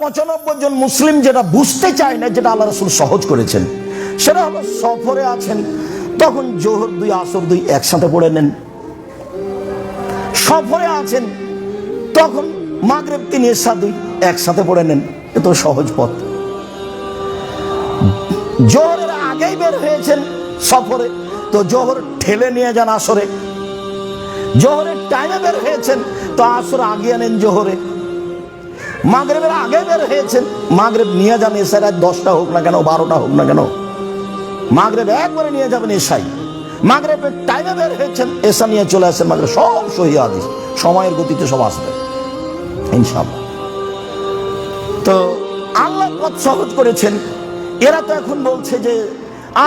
95 জন মুসলিম যেটা বুঝতে চায় না, যেটা আল্লাহ রাসূল সহজ করেছেন, সেটা হলো সফরে আছেন তখন জোহর 2 আসর 2 একসাথে পড়ে নেন। সফরে আছেন তখন মাগরিব 3 এশা 2 একসাথে পড়ে নেন। এ তো সহজ পথ। জোহরের আগেই বের হয়েছেন সফরে, তো জোহর ঠেলে নিয়ে যান আসরে। জোহরের টাইমে বের হয়েছেন তো আসর আগিয়ে নেন জোহরে। মাগরিবের আগে বের হয়েছেন, মাগরিব নিয়ে যান এশায়, 10টা হোক না কেন 12টা হোক না কেন, মাগরিব একবারে নিয়ে যাবেন এশায়। মাগরিবের টাইমে বের হয়েছেন, এশা নিয়ে চলে আসেন মাগরিব। সব সহিহ হাদিস, সময়ের গতিতে সব আসবে ইনশাআল্লাহ। তো আল্লাহ পথ সহজ করেছেন। এরা তো এখন বলছে যে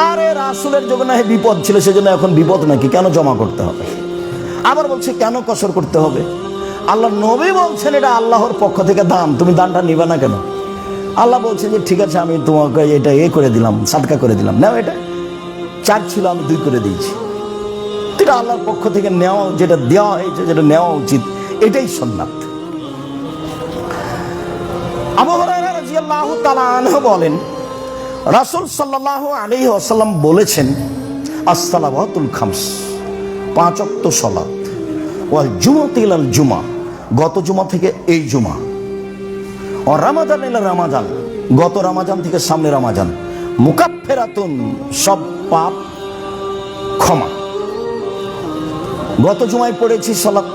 আরে রাসূলের যুগে না বিপদ ছিল, সেজন্য এখন বিপদ নাকি, কেন জমা করতে হবে? আবার বলছে কেন কসর করতে হবে? আল্লাহ নবী বলছেন এটা আল্লাহর পক্ষ থেকে দান, তুমি দানটা নিবে না কেন? আল্লাহ বলছেন যে ঠিক আছে, আমি তোমাকে এটা করে দিলাম, সাদকা করে দিলাম, নাও। এটা 4 ছিল, আমি 2 করে দিয়েছি। এটা আল্লাহর পক্ষ থেকে নেওয়া, যেটা দেওয়া হয়েছে, যেটা নেওয়া উচিত, এটাই সুন্নাত। আবু হুরায়রা রাদিয়াল্লাহু তাআলা আনহু বলেন, রাসূল সাল্লাল্লাহু আলাইহি ওয়াসাল্লাম বলেছেন, আস-সালাওয়াতুল খামস, 5 ওয়াক্ত সালাত, ওয়াল জুমাতু ইলাল জুমা, গত জুমা থেকে এই জুমা, ও রমাদান ইলা রমাদান, গত রমাদান থেকে সামনে রমাদান, মুকাফফিরাতুন, সব পাপ ক্ষমা। গত জুমায় পড়েছি সালাত,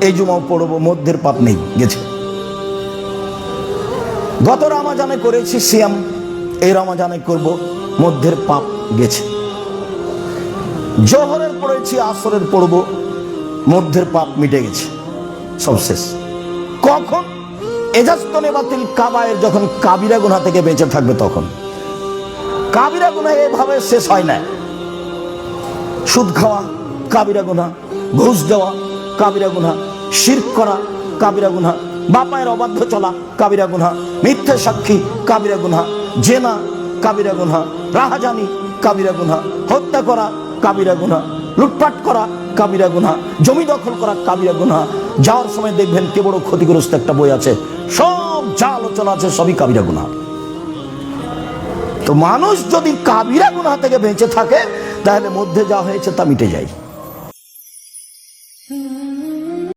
এই জুমাও পড়ব, মধ্যের পাপ নেই, গেছে। গত রমাদানে করেছি সিয়াম, এই রমাদানে করব, মধ্যের পাপ গেছে। জোহরের পড়েছি, আসরের পড়ব, মধ্যের পাপ মিটে গেছে, সব শেষ। কখন? এজাজতনেবাতিল কাবায়ের, যখন কাবিরা গুনাহ থেকে বেঁচে থাকবে তখন। কাবিরা গুনাহ এভাবে শেষ হয় না। সুদ খাওয়া কাবিরা গুনাহ, ঘুষ দেওয়া কাবিরা গুনাহ, শিরক করা কাবিরা গুনাহ, বাপায়ের অবাধ্য চলা কাবিরা গুনাহ, মিথ্যা সাক্ষী কাবিরা গুনাহ, জেনা কাবিরা গুনাহ, রাহাজানি কাবিরা গুনাহ, হত্যা করা কাবিরা গুনাহ, লুটপাট করা কাবিরা গুনাহ, জমি দখল করা কাবিরা গুনাহ। যাওয়ার সময় দেখবেন কে বড় ক্ষতিগ্রস্ত একটা বই আছে, সব যা আলোচনা আছে সবই কাবিরা গুনাহ। তো মানুষ যদি কাবিরা গুনাহ থেকে বেঁচে থাকে, তাহলে মধ্যে যা হয়েছে তা মিটে যায়।